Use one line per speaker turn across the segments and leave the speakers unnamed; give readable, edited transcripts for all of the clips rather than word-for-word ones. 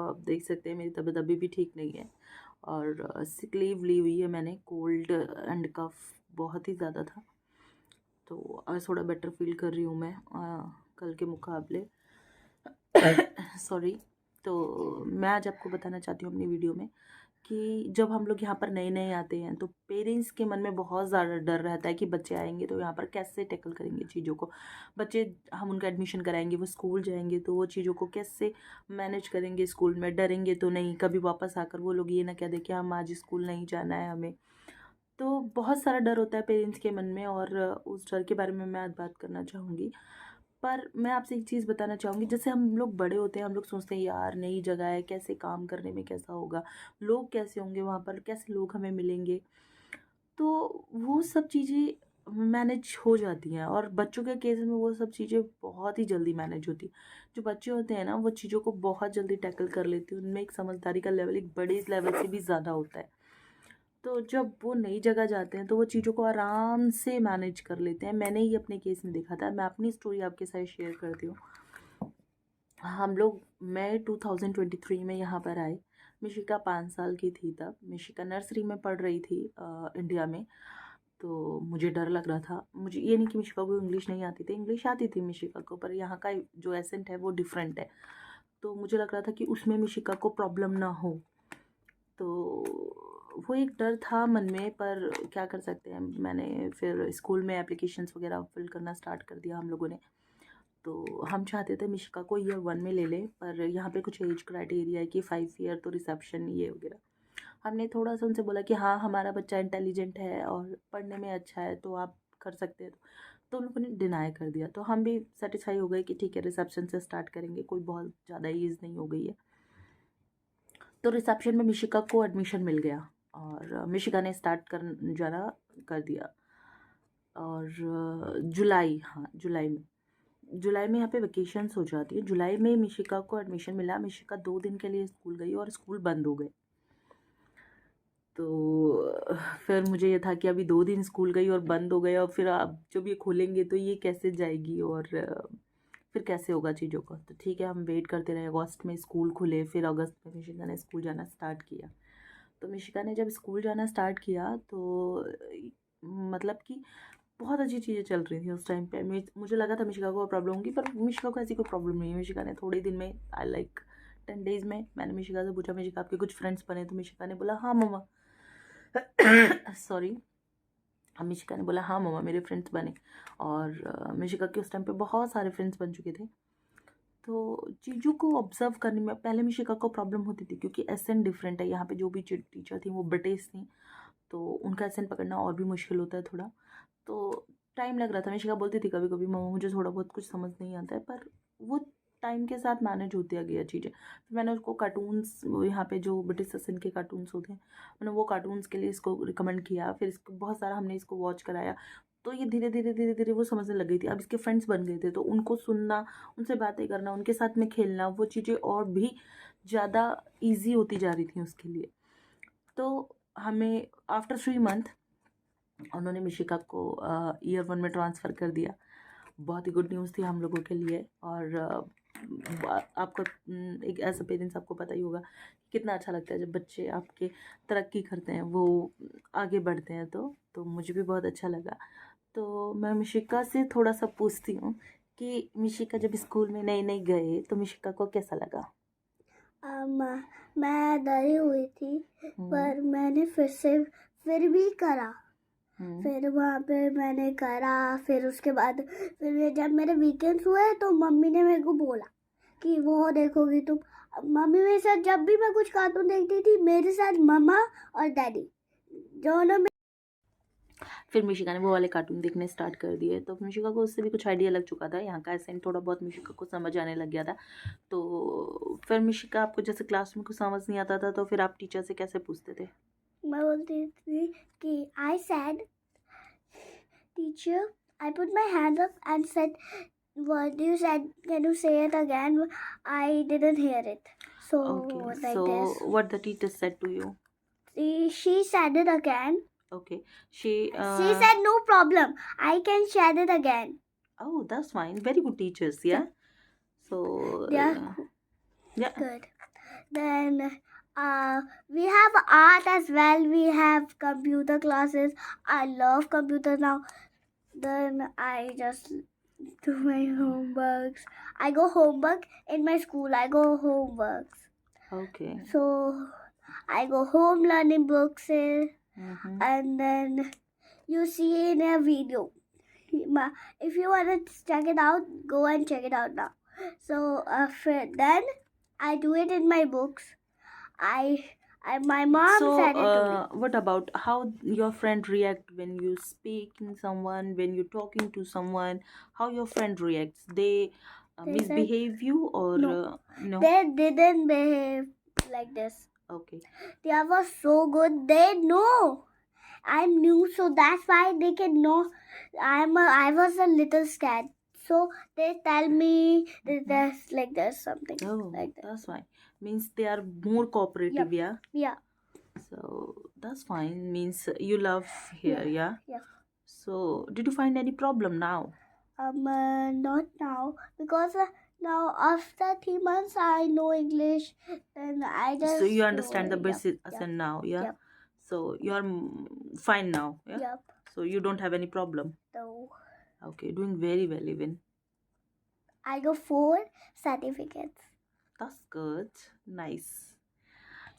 आप देख सकते हैं मेरी तबीयत अभी भी ठीक नहीं है और सिक लीव ली हुई है मैंने। कोल्ड एंड कफ बहुत ही ज़्यादा था, तो आज थोड़ा बेटर फील कर रही हूँ मैं कल के मुकाबले। सॉरी। तो मैं आज आपको बताना चाहती हूँ अपनी वीडियो में कि जब हम लोग यहाँ पर नए नए आते हैं तो पेरेंट्स के मन में बहुत ज़्यादा डर रहता है कि बच्चे आएंगे तो यहाँ पर कैसे टैकल करेंगे चीज़ों को। बच्चे, हम उनका एडमिशन कराएंगे, वो स्कूल जाएंगे तो वो चीज़ों को कैसे मैनेज करेंगे। स्कूल में डरेंगे तो नहीं, कभी वापस आकर वो लोग ये ना कह दे कि हम आज स्कूल नहीं जाना है हमें। तो बहुत सारा डर होता है पेरेंट्स के मन में और उस डर के बारे में मैं आज बात करना चाहूँगी। पर मैं आपसे एक चीज़ बताना चाहूँगी, जैसे हम लोग बड़े होते हैं हम लोग सोचते हैं यार नई जगह है, कैसे काम करने में कैसा होगा, लोग कैसे होंगे वहाँ पर, कैसे लोग हमें मिलेंगे। तो वो सब चीज़ें मैनेज हो जाती हैं और बच्चों के केस में वो सब चीज़ें बहुत ही जल्दी मैनेज होती। जो बच्चे होते हैं ना वो चीज़ों को बहुत जल्दी टैकल कर लेते हैं, उनमें एक समझदारी का लेवल एक बड़े लेवल से भी ज़्यादा होता है। तो जब वो नई जगह जाते हैं तो वो चीज़ों को आराम से मैनेज कर लेते हैं। मैंने ही अपने केस में देखा था। मैं अपनी स्टोरी आपके साथ शेयर करती हूँ। मैं 2023 में यहाँ पर आई। मिशिका 5 साल की थी तब। मिशिका नर्सरी में पढ़ रही थी इंडिया में। तो मुझे डर लग रहा था। मुझे ये नहीं कि मिशिका को इंग्लिश नहीं आती थी, इंग्लिश आती थी मिशिका को, पर यहाँ का जो एसेंट है वो डिफरेंट है। तो मुझे लग रहा था कि उसमें मिशिका को प्रॉब्लम ना हो। तो वो एक डर था मन में, पर क्या कर सकते हैं। मैंने फिर स्कूल में एप्लीकेशंस वगैरह फिल करना स्टार्ट कर दिया हम लोगों ने। तो हम चाहते थे मिशिका को ईयर 1 में ले लें, पर यहाँ पे कुछ एज क्राइटेरिया है कि 5 ईयर तो रिसेप्शन ये वगैरह। हमने थोड़ा सा उनसे बोला कि हाँ हमारा बच्चा इंटेलिजेंट है और पढ़ने में अच्छा है तो आप कर सकते हैं। तो उन लोगों ने डिनाई कर दिया। तो हम भी सेटिस्फाई हो गए कि ठीक है रिसेप्शन से स्टार्ट करेंगे, कोई बहुत ज़्यादा एज नहीं हो गई है। तो रिसेप्शन में मिशिका को एडमिशन मिल गया और मिशिका ने स्टार्ट कर जाना कर दिया। और जुलाई में यहाँ पे वेकेशंस हो जाती है। जुलाई में मिशिका को एडमिशन मिला। मिशिका 2 दिन के लिए स्कूल गई और स्कूल बंद हो गए। तो फिर मुझे ये था कि अभी 2 दिन स्कूल गई और बंद हो गए और फिर अब जब ये खोलेंगे तो ये कैसे जाएगी और फिर कैसे होगा चीज़ों का। तो ठीक है हम वेट करते रहे। अगस्त में स्कूल खुले, फिर अगस्त में मिशिका ने स्कूल जाना स्टार्ट किया। तो मिशिका ने जब स्कूल जाना स्टार्ट किया तो मतलब कि बहुत अच्छी चीज़ें चल रही थी उस टाइम पे। मुझे लगा था मिशिका को प्रॉब्लम होगी, पर मिशिका को ऐसी कोई प्रॉब्लम नहीं है। मिशिका ने थोड़े दिन में 10 डेज़ में मैंने मिशिका से पूछा मिशिका आपके कुछ फ्रेंड्स बने? तो मिशिका ने बोला हाँ मम्मा। सॉरी। मिशिका ने बोला हाँ मम्मा मेरे फ्रेंड्स बने। और मिशिका के उस टाइम पे बहुत सारे फ्रेंड्स बन चुके थे। तो चीज़ों को ऑब्ज़र्व करने में पहले मिशिका को प्रॉब्लम होती थी क्योंकि एसेंट डिफरेंट है। यहाँ पे जो भी टीचर थी वो ब्रिटिश थी, तो उनका एसेंट पकड़ना और भी मुश्किल होता है थोड़ा। तो टाइम लग रहा था। मिशिका बोलती थी कभी कभी मम्मा मुझे थोड़ा बहुत कुछ समझ नहीं आता है, पर वो टाइम के साथ मैनेज होती गया चीज़ें। फिर मैंने उसको कार्टून्स, यहाँ पे जो ब्रिटिश एसेंट के कार्टून्स होते हैं, मैंने वो कार्टून्स के लिए इसको रिकमेंड किया। फिर इसको बहुत सारा हमने इसको वॉच कराया। तो ये धीरे धीरे धीरे धीरे वो समझने लग गई थी। अब इसके फ्रेंड्स बन गए थे तो उनको सुनना, उनसे बातें करना, उनके साथ में खेलना, वो चीज़ें और भी ज़्यादा ईजी होती जा रही थी उसके लिए। तो हमें आफ्टर 3 मंथ उन्होंने मिशिका को ईयर 1 में ट्रांसफ़र कर दिया। बहुत ही गुड न्यूज़ थी हम लोगों के लिए। और आपका एक एज अ पेरेंट्स आपको पता ही होगा कितना अच्छा लगता है जब बच्चे आपके तरक्की करते हैं, वो आगे बढ़ते हैं। तो मुझे भी बहुत अच्छा लगा। तो मैं मिशिका से थोड़ा सा पूछती हूँ कि मिशिका जब स्कूल में नई नई गए तो मिशिका को कैसा लगा?
मैं डरी हुई थी, पर मैंने फिर भी करा। फिर वहाँ पे मैंने करा। फिर उसके बाद जब मेरे वीकेंड्स हुए तो मम्मी ने मेरे को बोला कि वो देखोगी तुम। मम्मी मेरे साथ जब भी मैं कुछ कार्टून देखती थी, मेरे साथ मम्मा और डैडी दोनों।
फिर मिशिका ने वो वाले कार्टून देखने स्टार्ट कर दिए। तो मिशिका को उससे भी कुछ आइडिया लग चुका था, यहाँ का एसेंट थोड़ा बहुत मिशिका को समझ आने लग गया था। तो फिर मिशिका आपको जैसे क्लास में कुछ समझ नहीं आता था तो फिर आप टीचर से कैसे पूछते थे?
मैं बोलती थी कि I said teacher, I put my hand up and said what you said, can you say it again? I didn't hear it. So
Okay,
like
so
this.
what the teacher said to you?
She said it again.
Okay,
She said no problem, I can share it again.
oh that's fine, very good teachers, yeah. So
They are
yeah.
good. Then we have art as well. We have computer classes. I love computers now. Then I just do my homeworks. I go homework in my school. I go homeworks.
Okay.
So I go home learning books,
Mm-hmm.
and then you see in a video. If you want to check it out, go and check it out now. So then I do it in my books. My mom
So,
said it to me.
what about how your friend react when you speaking someone, when you're talking to someone? How your friend reacts? They
They said
misbehave you or
no.
no?
They didn't behave like this.
Okay.
They were so good. They know I'm new, so that's why they can know. I was a little scared, so they tell me that
Mhm.
there's like there's something
Oh,
like that.
that's fine. Means they are more cooperative, yeah.
Yeah.
So that's fine. Means you love here, yeah.
Yeah.
So did you find any problem now?
Not now, because now after 3 months I know English, and I just
So you understand the
yeah.
basic accent now, yeah.
Yep.
So you are fine now, yeah.
Yep.
So you don't have any problem.
So
Okay, doing very well even.
I got 4 certificates.
That's good. Nice.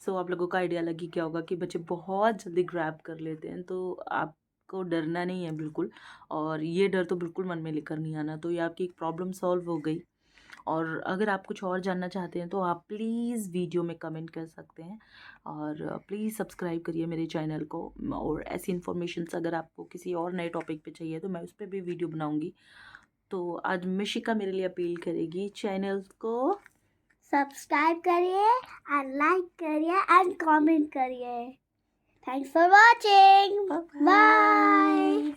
सो आप लोगों का idea लगी क्या होगा कि बच्चे बहुत जल्दी ग्रैब कर लेते हैं, तो आपको डरना नहीं है बिल्कुल। और ये डर तो बिल्कुल मन में लेकर नहीं आना। तो ये आपकी एक प्रॉब्लम सॉल्व हो गई। और अगर आप कुछ और जानना चाहते हैं तो आप प्लीज़ वीडियो में कमेंट कर सकते हैं। और प्लीज़ सब्सक्राइब करिए मेरे चैनल को। और ऐसी इन्फॉर्मेशंस अगर आपको किसी और नए टॉपिक पे चाहिए तो मैं उस पर भी वीडियो बनाऊँगी। तो आज मिशिका मेरे लिए अपील करेगी, चैनल को
सब्सक्राइब करिए एंड लाइक करिए एंड कमेंट करिए। Thanks for watching. बाय।